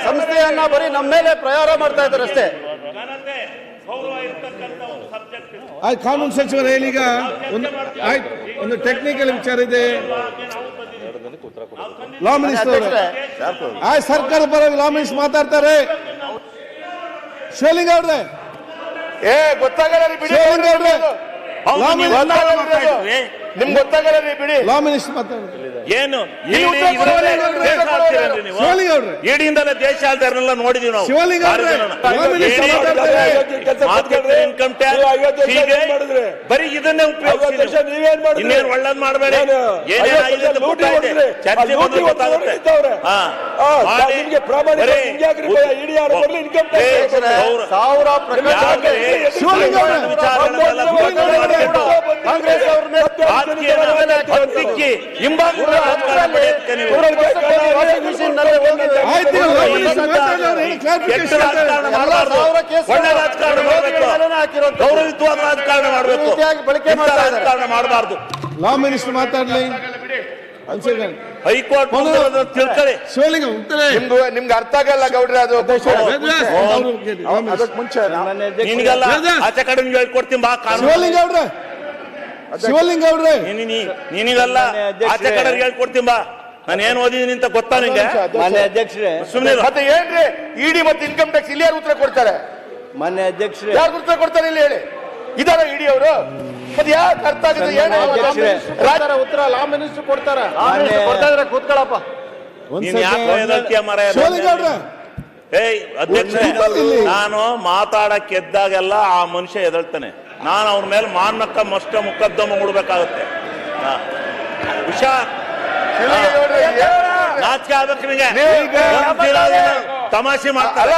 ಸಂಸ್ಥೆಯನ್ನ ಬರೀ ನಮ್ಮ ಮೇಲೆ ಪ್ರಯಾಣ ಮಾಡ್ತಾ ಇದ್ದಾರೆ ಅಷ್ಟೇ. ಆಯ್ತು, ಕಾನೂನು ಸಚಿವರು ಹೇಳೀಗ ಒಂದು ಟೆಕ್ನಿಕಲ್ ವಿಚಾರ ಇದೆ. ಲಾ ಮಿನಿಸ್ಟರ್ ಆಯ್ತು, ಸರ್ಕಾರದ ಪರವಾಗಿ ಲಾ ಮಿನಿಸ್ಟರ್ ಮಾತಾಡ್ತಾರೆ. ಶಿವಲಿಂಗ ಅವ್ರೆ, ಗೊತ್ತಾಗಲ್ಲ ಬಿಡಿ, ನಿಮ್ಗೆ ಗೊತ್ತಾಗಲ್ಲ ಬಿಡಿ. ಲಾ ಮಿನಿಸ್ಟರ್ ಮಾತಾಡ್ತಾರೆ. ಏನು ಇಡಿಯಿಂದಲೇ ದೇಶ ಆಳ್ತಾರನ್ನೆಲ್ಲ ನೋಡಿದೀವಿ ನಾವು. ಶಿವಲಿಂಗ ಇನ್ಕಮ್ ಟ್ಯಾಕ್ಸ್ ಹೀಗೆ ಬರೀ ಇದನ್ನೇ ಉಪಯೋಗಿಸಿ ಇನ್ನೇನು ಒಳ್ಳೇದ್ ಮಾಡಬೇಡಿ. ಚರ್ಚೆ ಬಂದ್ರೆ ಗೊತ್ತಾಗುತ್ತೆ. ಗೌರವಿತವಾದ ರಾಜಕಾರಣ ಮಾಡಬೇಕು, ರಾಜಕಾರಣ ಮಾಡಬಾರ್ದು. ಲಾ ಮಿನಿಸ್ಟರ್ ಮಾತಾಡ್ಲಿ. ಹೈಕೋರ್ಟ್ ತಿಳ್ಕೊಳ್ಳಿ. ಶಿವಲಿಂಗ ನಿಮ್ಗೆ ಅರ್ಥ ಆಗಲ್ಲ ಗೌಡ್ರೆ. ಅದು ಮುಂಚೆ ನಿನ್ಗೆಲ್ಲ ಆಚೆ ಕಡೆ ಹೇಳ್ಕೊಡ್ತೀನಿ ಬಾ. ಶಿವಲಿಂಗ ಅವ್ರೆ, ಶಿವಲಿಂಗ ಅವ್ರೆ, ನಿನಗೆಲ್ಲ ಆಚೆ ಕಡೆ ಹೇಳ್ಕೊಡ್ತೀನಿ ಬಾ. ನಾನು ಏನ್ ಓದಿದೀನಿ ಅಂತ ಗೊತ್ತಾ ನಿಂಗೆ? ಅಧ್ಯಕ್ಷರೇ ಸುಮ್ಮನೆ ಮತ್ತೆ ಏನ್ರಿ ಇಡಿ ಮತ್ತೆ ಇನ್ಕಮ್ ಟ್ಯಾಕ್ಸ್ ಇಲ್ಲಿ ಯಾರು ಉತ್ತರ ಕೊಡ್ತಾರೆ? ಮಾನ್ಯ ಅಧ್ಯಕ್ಷರೇ, ಯಾರು ಉತ್ತರ ಕೊಡ್ತಾರೆ ಇಲ್ಲಿ ಹೇಳಿ? ಇದಾರ ಇಡಿ ಅವರು? ಮತ್ತೆ ಯಾಕೆ ಅರ್ಥ ಆಗಿದೆ? ಉತ್ತರ ಲಾ ಮಿನಿಸ್ಟರ್ ಕೊಡ್ತಾರ. ಕೂತ್ಕೊಳ್ಳಪ್ಪ. ನೀನ್ ಯಾಕೆ ಎದಳ್ತೀಯ ಮಾರಾಯ? ಅಧ್ಯಕ್ಷರೇ, ನಾನು ಮಾತಾಡಕ್ ಎದ್ದಾಗೆಲ್ಲ ಆ ಮನುಷ್ಯ ಎದಳ್ತಾನೆ. ನಾನು ಅವ್ರ ಮೇಲೆ ಮಾನಕ್ಕ ಮೊಕದ್ದಮ ಹೂಡ್ಬೇಕಾಗುತ್ತೆ. ಹುಷಾರ್, ನಾಚಿಕೆ ಆಗ್ಬೇಕು ನಿಮಗೆ. ತಮಾಷೆ ಮಾಡ್ತಾರೆ.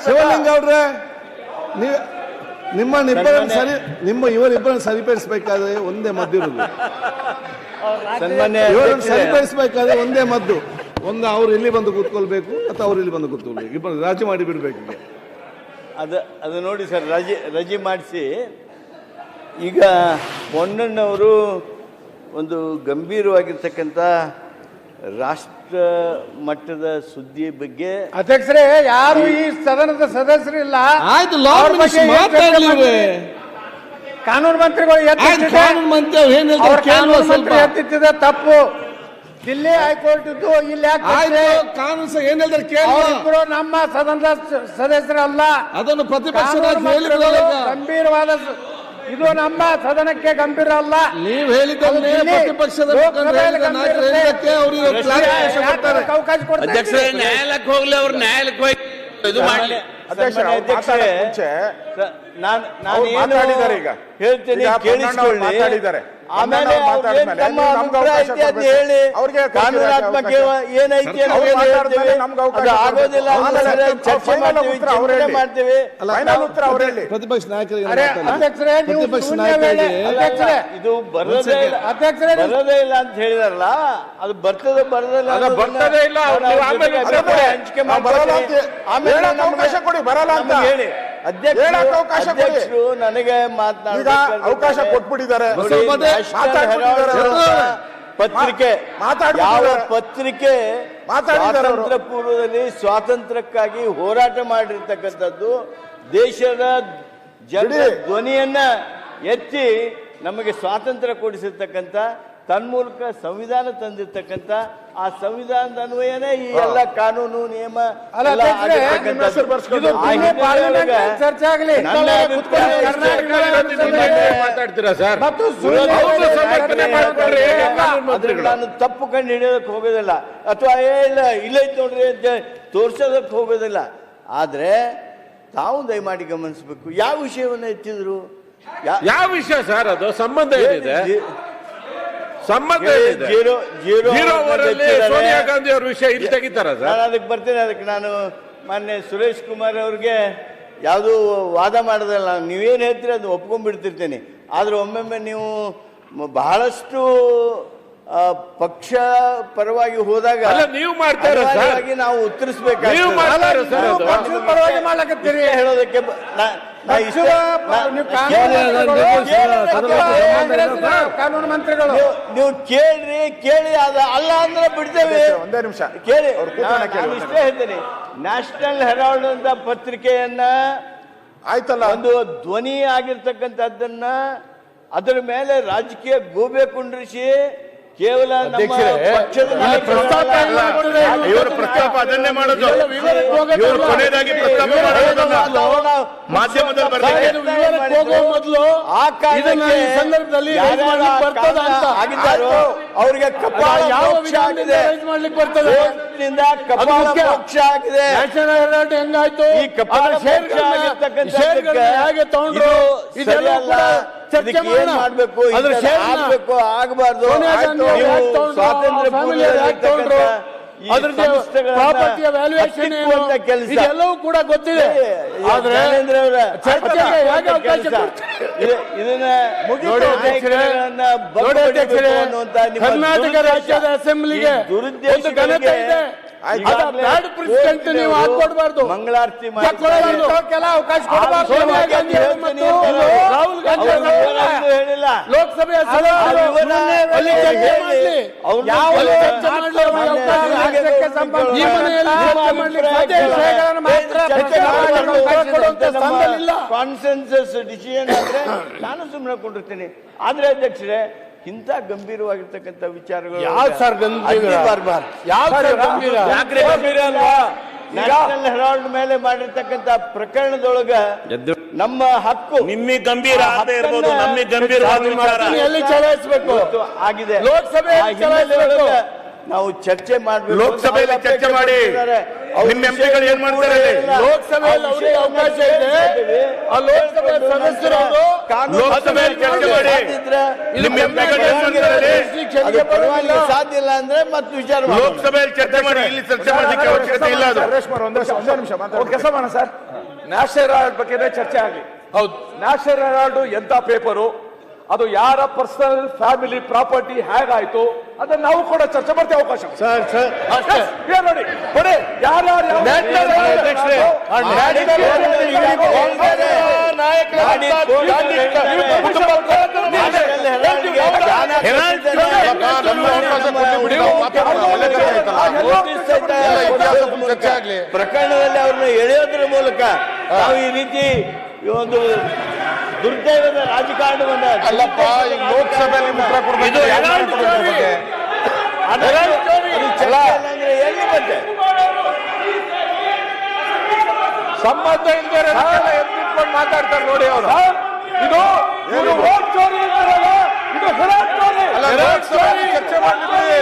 ಶಿವಲಿಂಗ ಅವ್ರೆ, ಇವರಿಬ್ಬರನ್ನು ಸರಿಪಡಿಸಬೇಕಾದ್ರೆ ಒಂದೇ ಮದ್ದು ಇರುವುದು. ಇವರನ್ನು ಸರಿಪಡಿಸಬೇಕಾದ್ರೆ ಒಂದೇ ಮದ್ದು. ಒಂದು ಅವ್ರು ಇಲ್ಲಿ ಬಂದು ಕೂತ್ಕೊಳ್ಬೇಕು ಅಥವಾ ಅವ್ರು ಇಲ್ಲಿ ಬಂದು ಕೂತ್ಕೊಳ್ಬೇಕು. ಇಬ್ಬರು ರಾಜಿ ಮಾಡಿ ಬಿಡ್ಬೇಕು. ಅದು ನೋಡಿ ಸರ್, ರಜೆ ಮಾಡಿಸಿ. ಈಗ ಪೊನ್ನಣ್ಣವರು ಒಂದು ಗಂಭೀರವಾಗಿರ್ತಕ್ಕಂಥ ರಾಷ್ಟ್ರ ಮಟ್ಟದ ಸುದ್ದಿ ಬಗ್ಗೆ. ಅಧ್ಯಕ್ಷರೇ, ಯಾರು ಈ ಸದನದ ಸದಸ್ಯರಿಲ್ಲ. ಆಯ್ತು, ಕಾನೂನು ಮಂತ್ರಿಗಳು ಎತ್ತಿದ ತಪ್ಪು. ದಿಲ್ಲಿ ಹೈಕೋರ್ಟ್ ಇದ್ದು ಇಲ್ಲಿ ಕಾನೂನು ಏನ್ ಹೇಳ್ತಾರೆ ಕೇಳಿ. ನಮ್ಮ ಸದನದ ಸದಸ್ಯರಲ್ಲ, ಅದನ್ನು ಪ್ರತಿಪಕ್ಷ ಗಂಭೀರವಾದ ಇದು ನಮ್ಮ ಸದನಕ್ಕೆ ಗಂಭೀರ ಅಲ್ಲ. ನೀವು ಹೇಳಿದ್ದನ್ನೇ ಪ್ರತಿಪಕ್ಷದ ಅವಕಾಶ ಕೊಡ್ತಾರೆ. ಅಧ್ಯಕ್ಷರೇ, ನ್ಯಾಯಾಲಯಕ್ಕೆ ಹೋಗ್ಲಿ, ಅವ್ರು ನ್ಯಾಯಾಲಯಕ್ಕೆ ಹೋಗಿ ಇದು ಮಾಡ್ಲಿ. ನಾನು ಹೇಳ್ತೇನೆ, ಕೇಳಿಸ್ಕೊಳ್ಳಿ. ಆಮೇಲೆ ಹೇಳಿ ಕಾನೂನಾತ್ಮಕ ಏನೈತಿ ಆಗೋದಿಲ್ಲ, ಚರ್ಚೆ ಮಾಡ್ತೀವಿ. ಪ್ರತಿಪಕ್ಷ ನಾಯಕರಿಗೆ ಇದು ಬರೋದೇ ಇಲ್ಲ ಅಂತ ಹೇಳಿದಾರಲ್ಲ, ಅದು ಬರ್ತದೆ ಬರೋದಿಲ್ಲ ಹಂಚಿಕೆ ಮಾಡ್ತಾರೆ. ಆಮೇಲೆ ಹೇಳಿ ಅಧ್ಯಕ್ಷರು ನನಗೆ ಅವಕಾಶ ಕೊಟ್ಬಿಟ್ಟಿದ್ದಾರೆ. ಪತ್ರಿಕೆ ಯಾವ ಪತ್ರಿಕೆ ಸ್ವಾತಂತ್ರ್ಯ ಪೂರ್ವದಲ್ಲಿ ಸ್ವಾತಂತ್ರ್ಯಕ್ಕಾಗಿ ಹೋರಾಟ ಮಾಡಿರ್ತಕ್ಕಂಥದ್ದು, ದೇಶದ ಜನರ ಧ್ವನಿಯನ್ನ ಎತ್ತಿ ನಮಗೆ ಸ್ವಾತಂತ್ರ್ಯ ಕೊಡಿಸಿರ್ತಕ್ಕಂಥ, ತನ್ಮೂಲಕ ಸಂವಿಧಾನ ತಂದಿರ್ತಕ್ಕಂಥ, ಆ ಸಂವಿಧಾನದ ಅನ್ವಯನೇ ಈ ಎಲ್ಲ ಕಾನೂನು ನಿಯಮ ಚರ್ಚೆ ಆಗಲಿ. ನಾನು ತಪ್ಪು ಕಂಡು ಹಿಡಿಯೋದಕ್ಕೆ ಹೋಗೋದಿಲ್ಲ, ಅಥವಾ ಇಲ್ಲೈತ್ ನೋಡ್ರಿ ಅಂತ ತೋರ್ಸೋದಕ್ಕೆ ಹೋಗೋದಿಲ್ಲ. ಆದ್ರೆ ತಾವು ದಯಮಾಡಿ ಗಮನಿಸಬೇಕು, ಯಾವ ವಿಷಯವನ್ನ ಎತ್ತಿದ್ರು, ಯಾವ ವಿಷಯ ಸರ್, ಅದು ಸಂಬಂಧ ಏನಿದೆ? ಸಂಬಂಧ ಸೋನಿಯಾ ಗಾಂಧಿ ಅವ್ರ ವಿಷಯ ಇಲ್ಲಿ ತೆಗಿತಾರ ಸರ್? ನಾನು ಅದಕ್ಕೆ ಬರ್ತೇನೆ. ಅದಕ್ಕೆ ನಾನು ಮಾನ್ಯ ಸುರೇಶ್ ಕುಮಾರ್ ಅವ್ರಿಗೆ ಯಾವುದೂ ವಾದ ಮಾಡೋದಲ್ಲ, ನೀವೇನು ಹೇಳ್ತೀರಿ ಅದು ಒಪ್ಕೊಂಡ್ಬಿಡ್ತಿರ್ತೇನೆ. ಆದ್ರೆ ಒಮ್ಮೊಮ್ಮೆ ನೀವು ಬಹಳಷ್ಟು ಪಕ್ಷ ಪರವಾಗಿ ಹೋದಾಗ ಅಲ್ಲ, ನೀವು ಮಾಡ್ತಾ ಇರೋ ಸರ್. ಅನಿವಾರ್ಯವಾಗಿ ನಾವು ನೀವು ಉತ್ತರಿಸಬೇಕಾಗ್ತದೆ. ಮಾಡ್ತಾ ಇರೋ ಸರ್ ಅದು. ಪಕ್ಷದ ಪರವಾಗಿ ಮಾಡ್ಲಕತ್ತೀರಿ. ಇಷ್ಟೇ ಹೇಳೋದಕ್ಕೆ ಕಾನೂನು ಮಂತ್ರಿಗಳು ನೀವು ಕೇಳಿ ಅದ ಅಲ್ಲ ಅಂದ್ರೆ ಬಿಡ್ತೇವೆ. ಒಂದೇ ನಿಮಿಷ ಕೇಳಿ ಕೂತ್ಕೊಳ್ಳೋಣ ಕೇಳಿ. ನಾನು ಇಷ್ಟೇ ಹೇಳ್ತೇನೆ. ನ್ಯಾಷನಲ್ ಹೆರಾಲ್ಡ್ ಅಂತ ಪತ್ರಿಕೆಯನ್ನ ಆಯ್ತಲ್ಲ ಒಂದು ಧ್ವನಿ ಆಗಿರ್ತಕ್ಕಂಥದ್ದನ್ನ ಅದರ ಮೇಲೆ ರಾಜಕೀಯ ಗೂಬೆ ಕುಂಡ್ರಿಸಿ ಕೇವಲ ನಮ್ಮ ಪಕ್ಷದ ನಾಯಕರಲ್ಲ, ಇವರು ಪ್ರಸ್ತಾಪ ಅದನ್ನೇ ಮಾಡೋದು. ಇವರು ಕೊನೆಯದಾಗಿ ಪ್ರಸ್ತಾಪ ಮಾಡೋದನ್ನ ಮಾಧ್ಯಮದಲ್ಲಿ ಬರ್ತದೆ. ಮೊದಲು ಆ ಕಾರಣಕ್ಕೆ ಈ ಸಂದರ್ಭದಲ್ಲಿ ಯಾರ್ಯಾರು raise ಮಾಡ್ಲಿಕ್ಕೆ ಬರ್ತದ ಅಂತ ಆಗಿದ್ದಾರೋ ಅವ್ರಿಗೆ ಕಪಾಳ ಯಾವ ಮೋಕ್ಷ ಆಗಿದೆ. ರೈಸ್ ಮಾಡ್ಲಿಕ್ಕೆ ಬರ್ತದೆ ಕೋರ್ಟ್ನಿಂದ ಕಪಾಳ ಮುಖ್ಯ. ಮೋಕ್ಷ ಆಗಿದೆ. ನ್ಯಾಷನಲ್ ಹೆರಾಲ್ಡ್ ಹೆಂಗಾಯ್ತು ಈ ಕಪಾಳ ಅದರ ಮೋಕ್ಷ ಆಗಿರ್ತಕ್ಕಂಥದ್ದಕ್ಕೆ ಶೇರ್ಗಳನ್ನ ಹೇಗೆ ತಗೊಂಡ್ರು ಇದು ಇದೆಲ್ಲ ಸರಿಯಲ್ಲ. ಕೂಡ ಚರ್ಚೆ ಇದಕ್ಕೆ ಏನ್ ಮಾಡೋಣ. ಮಾಡ್ಬೇಕು, ಅದ್ರ ಇದನ್ನ ಶೇರ್ನ ಆಗ್ಬೇಕು, ಆಗಬಾರ್ದು. ಸೋನಿಯಾ ಗಾಂಧಿ ಅವ್ರು ಯಾಕೆ ತಗೊಂಡ್ರು? ಸ್ವಾತಂತ್ರ್ಯ ಆ family ಅವ್ರು ಯಾಕೆ ತಗೊಂಡ್ರು? ಅದ್ರದ್ದು ಪ್ರಾಪರ್ಟಿಯ ವ್ಯಾಲ್ಯೂಯೇಷನ್ ಇದೆಲ್ಲವೂ ಕೂಡ ಗೊತ್ತಿದೆ. ಆದ್ರೆ ಜ್ಞಾನೇಂದ್ರ ಅವರ ಚರ್ಚೆಗೆ ಹೇಗೆ ಅವಕಾಶ ಇದನ್ನ ನೋಡಿ ಅಧ್ಯಕ್ಷರೇ, ನೋಡಿ ಅಧ್ಯಕ್ಷರೇ, ಕರ್ನಾಟಕ ರಾಜ್ಯದ ಅಸೆಂಬ್ಲಿಗೆ ಒಂದು ಘನತೆ ಇದೆ. ಬ್ಯಾಡ್ ಪ್ರೆಸಿಡೆಂಟ್ ನೀವು ಹಾಕೊಡ್ಬಾರ್ದು, ಮಂಗಳಾರತಿ ಕೆಲ ಅವಕಾಶ ಕೊಡಬಾರ್ದು. ಸೋನಿಯಾ ಗಾಂಧಿ ಅವರು ಮತ್ತು ರಾಹುಲ್ ಗಾಂಧಿ ಅವರು ಹೇಳಿಲ್ಲ. ಲೋಕಸಭೆಯ ಸದಸ್ಯರು ಅಲ್ಲಿ ಚರ್ಚೆ ಮಾಡಲಿ. ಅಲ್ಲಿ ಚರ್ಚೆ ಮಾಡಲಿ, ಅವರಿಗೆ ಅವಕಾಶ ರಾಜ್ಯಕ್ಕೆ ಸಂಬಂಧ ಈ ಮನೆಯಲ್ಲಿ ಚರ್ಚೆ ಮಾಡಲಿಕ್ಕೆ ಸಾಧ್ಯ ವಿಷಯಗಳನ್ನು ಮಾತ್ರ ಕೊಡುವಂತ ಸ್ಥಾನದಲ್ಲಿ ಇಲ್ಲ. ಕಾನ್ಸೆನ್ಸಸ್ ಡಿಸಿಷನ್ ಆದ್ರೆ ನಾನು ಸುಮ್ಮನೆ ಕೊಂಡಿರ್ತೀನಿ. ಆದ್ರೆ ಅಧ್ಯಕ್ಷರೇ, ಇಂಥ ಗಂಭೀರವಾಗಿರ್ತಕ್ಕಂಥ ವಿಚಾರಗಳು ಯಾವ ಸರ್ ಗಂಭೀರ? ಯಾವ ಸರ್ ಗಂಭೀರ? ನ್ಯಾಷನಲ್ ಹೆರಾಲ್ಡ್ ಮೇಲೆ ಮಾಡಿರ್ತಕ್ಕಂಥ ಪ್ರಕರಣದೊಳಗ ನಮ್ಮ ಹಕ್ಕು ನಿಮ್ಮಿಗೆ ಗಂಭೀರ ಆಗದೆ ಇರ್ಬೋದು, ನಮಗೆ ಗಂಭೀರವಾದ ವಿಚಾರ. ಎಲ್ಲಿ ಚಲಾಯಿಸಬೇಕು ಆಗಿದೆ. ಲೋಕಸಭೆಯಲ್ಲಿ ಚಲಾಯಿಸಬೇಕು. ನಾವು ಚರ್ಚೆ ಮಾಡಬೇಕು. ಲೋಕಸಭೆಯಲ್ಲಿ ಚರ್ಚೆ ಮಾಡಿ. ನಿಮ್ಮ ಎಂಪಿಗಳು ಏನ್ ಮಾಡ್ತಾರೆ? ಲೋಕಸಭೆಯಲ್ಲಿ ಅವರಿಗೆ ಅವಕಾಶ ಇದೆ. ಆ ಲೋಕಸಭೆ ಸದಸ್ಯರು ಲೋಕಸಭೆಯಲ್ಲಿ ಚರ್ಚೆ ಮಾಡಿ. ನಿಮ್ಮ ಎಂಪಿಗಳು ಏನ್ ಮಾಡ್ತಾರೆ? ಸಾಧ್ಯ ಇಲ್ಲ ಅಂದ್ರೆ ಮತ್ತೆ ವಿಚಾರ ಮಾಡೋಣ. ಲೋಕಸಭೆಯಲ್ಲಿ ಚರ್ಚೆ ಮಾಡಿ, ಇಲ್ಲಿ ಚರ್ಚೆ ಮಾಡಲಿಕ್ಕೆ ಅವಶ್ಯಕತೆ ಇಲ್ಲ. ಅದು ಒಂದೇ ನಿಮಿಷ ಕೆಲಸ ಮಾಡೋಣ ಸರ್. ನ್ಯಾಷನಲ್ ಹೆರಾಲ್ಡ್ ಬಗ್ಗೆನೇ ಚರ್ಚೆ ಆಗಲಿ. ಹೌದು, ನ್ಯಾಷನಲ್ ಹೆರಾಲ್ಡ್ ಎಂತ ಪೇಪರು, ಅದು ಯಾರ ಪರ್ಸನಲ್ ಫ್ಯಾಮಿಲಿ ಪ್ರಾಪರ್ಟಿ ಹೇಗಾಯ್ತು ಅದನ್ನ ನಾವು ಕೂಡ ಚರ್ಚೆ ಮಾಡ್ತೇವೆ. ಅವಕಾಶ ಸರ್ ಸರ್ ನೋಡಿ ಕೊಡಿ. ಯಾರ್ಯಾರು ಪ್ರಕರಣದಲ್ಲಿ ಅವ್ರನ್ನ ಎಳೆಯೋದ್ರ ಮೂಲಕ ನಾವು ಈ ರೀತಿ ಒಂದು ದುರ್ದೈವದ ರಾಜಕಾರಣವನ್ನ ಅಲ್ಲಪ್ಪ, ಈಗ ಲೋಕಸಭೆಯಲ್ಲಿ ಉತ್ತರ ಕೊಡಬೇಕು. ಎಲ್ಲಿ ಬಂದೆ ಸಂಬಂಧ ಇಲ್ಲದೆ ಮಾತಾಡ್ತಾರೆ ನೋಡಿ ಅವರು. ಇದು